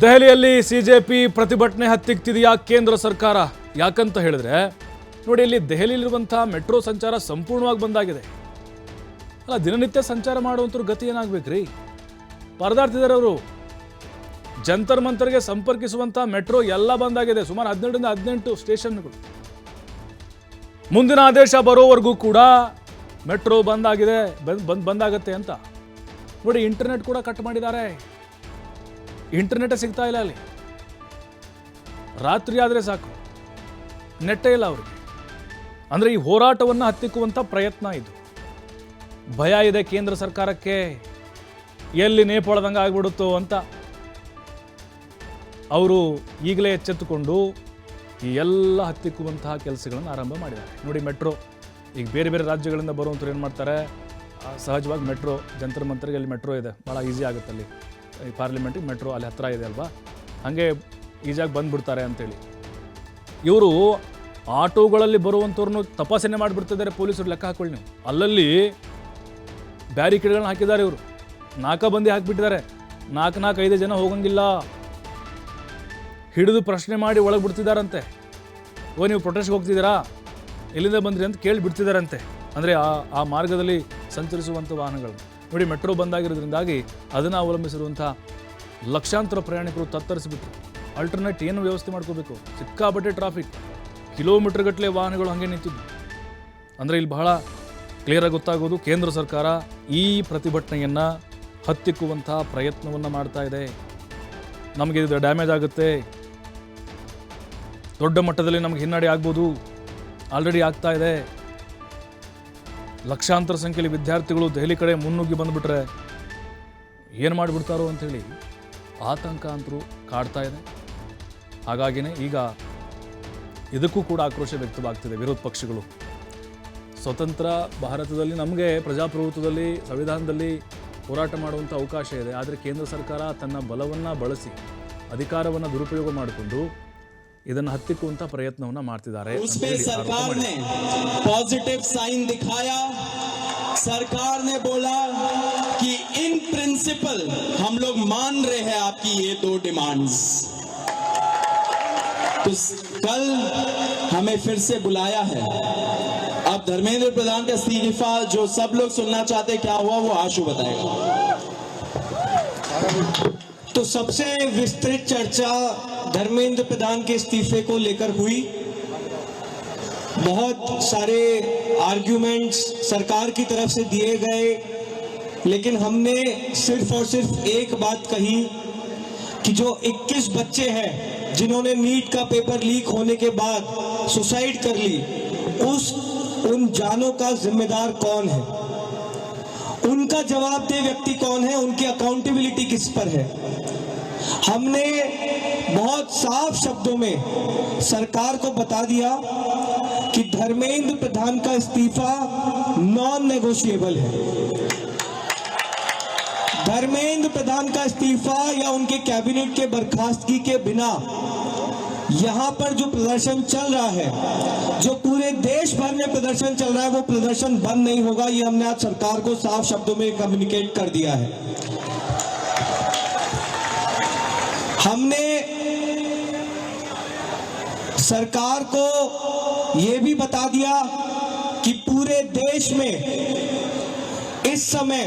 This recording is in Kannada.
ದೆಹಲಿಯಲ್ಲಿ ಸಿಜೆಪಿ ಪ್ರತಿಭಟನೆ ಹತ್ತಿಕ್ತಿದೆಯಾ ಕೇಂದ್ರ ಸರ್ಕಾರ? ಯಾಕಂತ ಹೇಳಿದ್ರೆ ನೋಡಿ, ಇಲ್ಲಿ ದೆಹಲಿಯಲ್ಲಿರುವಂತಹ ಮೆಟ್ರೋ ಸಂಚಾರ ಸಂಪೂರ್ಣವಾಗಿ ಬಂದಾಗಿದೆ. ಅಲ್ಲ, ದಿನನಿತ್ಯ ಸಂಚಾರ ಮಾಡುವಂಥವ್ರ ಗತಿ ಏನಾಗಬೇಕ್ರಿ? ಪರದಾಡ್ತಿದ್ದಾರೆ ಅವರು. ಜಂತರ್ ಮಂತರ್ಗೆ ಸಂಪರ್ಕಿಸುವಂಥ ಮೆಟ್ರೋ ಎಲ್ಲ ಬಂದಾಗಿದೆ. ಸುಮಾರು 12ರಿಂದ 18 ಸ್ಟೇಷನ್ಗಳು. ಮುಂದಿನ ಆದೇಶ ಬರೋವರೆಗೂ ಕೂಡ ಮೆಟ್ರೋ ಬಂದಾಗಿದೆ, ಬಂದಾಗತ್ತೆ ಅಂತ ನೋಡಿ. ಇಂಟರ್ನೆಟ್ ಕೂಡ ಕಟ್ ಮಾಡಿದ್ದಾರೆ. ಇಂಟರ್ನೆಟ್ ಸಿಗ್ತಾ ಇಲ್ಲ ಅಲ್ಲಿ. ರಾತ್ರಿ ಆದರೆ ಸಾಕು, ನೆಟ್ಟೇ ಇಲ್ಲ ಅವ್ರಿಗೆ. ಅಂದರೆ ಈ ಹೋರಾಟವನ್ನು ಹತ್ತಿಕ್ಕುವಂಥ ಪ್ರಯತ್ನ ಇದು. ಭಯ ಇದೆ ಕೇಂದ್ರ ಸರ್ಕಾರಕ್ಕೆ, ಎಲ್ಲಿ ನೇಪಾಳದಂಗೆ ಆಗ್ಬಿಡುತ್ತೋ ಅಂತ. ಅವರು ಈಗಲೇ ಎಚ್ಚೆತ್ತುಕೊಂಡು ಈ ಎಲ್ಲ ಹತ್ತಿಕ್ಕುವಂತಹ ಕೆಲಸಗಳನ್ನು ಆರಂಭ ಮಾಡಿದ್ದಾರೆ. ನೋಡಿ, ಮೆಟ್ರೋ ಈಗ ಬೇರೆ ಬೇರೆ ರಾಜ್ಯಗಳಿಂದ ಬರುವಂಥವ್ರು ಏನು ಮಾಡ್ತಾರೆ, ಸಹಜವಾಗಿ ಮೆಟ್ರೋ ಜಂತರ್ ಮಂತರ್ಗೆ ಅಲ್ಲಿ ಮೆಟ್ರೋ ಇದೆ, ಭಾಳ ಈಸಿ ಆಗುತ್ತೆ. ಅಲ್ಲಿ ಈ ಪಾರ್ಲಿಮೆಂಟಿಗೆ ಮೆಟ್ರೋ ಅಲ್ಲಿ ಹತ್ತಿರ ಇದೆ ಅಲ್ವಾ, ಹಾಗೆ ಈಸಿಯಾಗಿ ಬಂದುಬಿಡ್ತಾರೆ ಅಂತೇಳಿ. ಇವರು ಆಟೋಗಳಲ್ಲಿ ಬರುವಂಥವ್ರನ್ನು ತಪಾಸಣೆ ಮಾಡಿಬಿಡ್ತಿದ್ದಾರೆ ಪೊಲೀಸರು. ಲೆಕ್ಕ ಹಾಕೊಳ್ಳಿ ನೀವು. ಅಲ್ಲಲ್ಲಿ ಬ್ಯಾರಿಕೇಡ್ಗಳನ್ನ ಹಾಕಿದ್ದಾರೆ ಇವರು. ನಾಕಾಬಂದಿ ಹಾಕಿಬಿಟ್ಟಿದ್ದಾರೆ. 4-5 ಜನ ಹೋಗಂಗಿಲ್ಲ. ಹಿಡಿದು ಪ್ರಶ್ನೆ ಮಾಡಿ ಒಳಗೆ ಬಿಡ್ತಿದ್ದಾರಂತೆ. ಓ, ನೀವು ಪ್ರೊಟೆಸ್ಟ್ಗೆ ಹೋಗ್ತಿದ್ದೀರಾ, ಎಲ್ಲಿಂದ ಬಂದ್ರಿ ಅಂತ ಕೇಳಿ ಬಿಡ್ತಿದ್ದಾರಂತೆ. ಅಂದರೆ ಆ ಮಾರ್ಗದಲ್ಲಿ ಸಂಚರಿಸುವಂಥ ವಾಹನಗಳು. ನೋಡಿ, ಮೆಟ್ರೋ ಬಂದಾಗಿರೋದ್ರಿಂದಾಗಿ ಅದನ್ನು ಅವಲಂಬಿಸಿರುವಂಥ ಲಕ್ಷಾಂತರ ಪ್ರಯಾಣಿಕರು ತತ್ತರಿಸಿಬಿಟ್ರು. ಅಲ್ಟರ್ನೇಟ್ ಏನು ವ್ಯವಸ್ಥೆ ಮಾಡ್ಕೋಬೇಕು? ಸಿಕ್ಕಾಪಟ್ಟೆ ಟ್ರಾಫಿಕ್, ಕಿಲೋಮೀಟರ್ ಗಟ್ಟಲೆ ವಾಹನಗಳು ಹಾಗೆ ನಿಂತಿದ್ದು. ಅಂದರೆ ಇಲ್ಲಿ ಬಹಳ ಕ್ಲಿಯರಾಗಿ ಗೊತ್ತಾಗೋದು, ಕೇಂದ್ರ ಸರ್ಕಾರ ಈ ಪ್ರತಿಭಟನೆಯನ್ನು ಹತ್ತಿಕ್ಕುವಂಥ ಪ್ರಯತ್ನವನ್ನು ಮಾಡ್ತಾ ಇದೆ. ನಮಗೆ ಇದು ಡ್ಯಾಮೇಜ್ ಆಗುತ್ತೆ, ದೊಡ್ಡ ಮಟ್ಟದಲ್ಲಿ ನಮಗೆ ಹಿನ್ನಡೆ ಆಗ್ಬೋದು, ಆಲ್ರೆಡಿ ಆಗ್ತಾ ಇದೆ. ಲಕ್ಷಾಂತರ ಸಂಖ್ಯೆಯಲ್ಲಿ ವಿದ್ಯಾರ್ಥಿಗಳು ದೆಹಲಿ ಕಡೆ ಮುನ್ನುಗ್ಗಿ ಬಂದುಬಿಟ್ರೆ ಏನು ಮಾಡಿಬಿಡ್ತಾರೋ ಅಂಥೇಳಿ ಆತಂಕ ಅಂತರೂ ಕಾಡ್ತಾ ಇದೆ. ಹಾಗಾಗಿನೇ ಈಗ ಇದಕ್ಕೂ ಕೂಡ ಆಕ್ರೋಶ ವ್ಯಕ್ತವಾಗ್ತಿದೆ ವಿರೋಧ ಪಕ್ಷಗಳು. ಸ್ವತಂತ್ರ ಭಾರತದಲ್ಲಿ ನಮಗೆ ಪ್ರಜಾಪ್ರಭುತ್ವದಲ್ಲಿ ಸಂವಿಧಾನದಲ್ಲಿ ಹೋರಾಟ ಮಾಡುವಂಥ ಅವಕಾಶ ಇದೆ. ಆದರೆ ಕೇಂದ್ರ ಸರ್ಕಾರ ತನ್ನ ಬಲವನ್ನು ಬಳಸಿ ಅಧಿಕಾರವನ್ನು ದುರುಪಯೋಗ ಮಾಡಿಕೊಂಡು ಇದನ್ನು ಹತ್ತಿಕ್ಕುವಂಥ ಪ್ರಯತ್ನವನ್ನು ಮಾಡ್ತಿದ್ದಾರೆ. सरकार ने पॉजिटिव साइन दिखाया. सरकार ने बोला कि इन प्रिंसिपल हम लोग मान रहे हैं आपकी ये 2 डिमांड्स. तो कल हमें फिर से बुलाया है. अब धर्मेंद्र प्रधान का इस्तीफा जो सब लोग सुनना चाहते, क्या हुआ वो आशु बताएगा. तो सबसे विस्तृत चर्चा धर्मेंद्र प्रधान के इस्तीफे को लेकर हुई. बहुत सारे आर्ग्यूमेंट्स सरकार की तरफ से दिए गए, लेकिन हमने सिर्फ और सिर्फ एक बात कही कि जो 21 बच्चे हैं जिन्होंने नीट का पेपर लीक होने के बाद सुसाइड कर ली, उन जानों का जिम्मेदार कौन है, उनका जवाबदेह व्यक्ति कौन है, उनकी अकाउंटेबिलिटी किस पर है. हमने बहुत साफ शब्दों में सरकार को बता दिया कि धर्मेंद्र प्रधान का इस्तीफा नॉन नेगोशिएबल है. धर्मेंद्र प्रधान का इस्तीफा या उनके कैबिनेट के बर्खास्तगी के बिना यहाँ पर जो प्रदर्शन चल रहा है, जो पूरे देश भर में प्रदर्शन चल रहा है, वो प्रदर्शन बंद नहीं होगा. ये हमने आज सरकार को साफ शब्दों में कम्युनिकेट कर दिया है. हमने सरकार को ये भी बता दिया कि पूरे देश में इस समय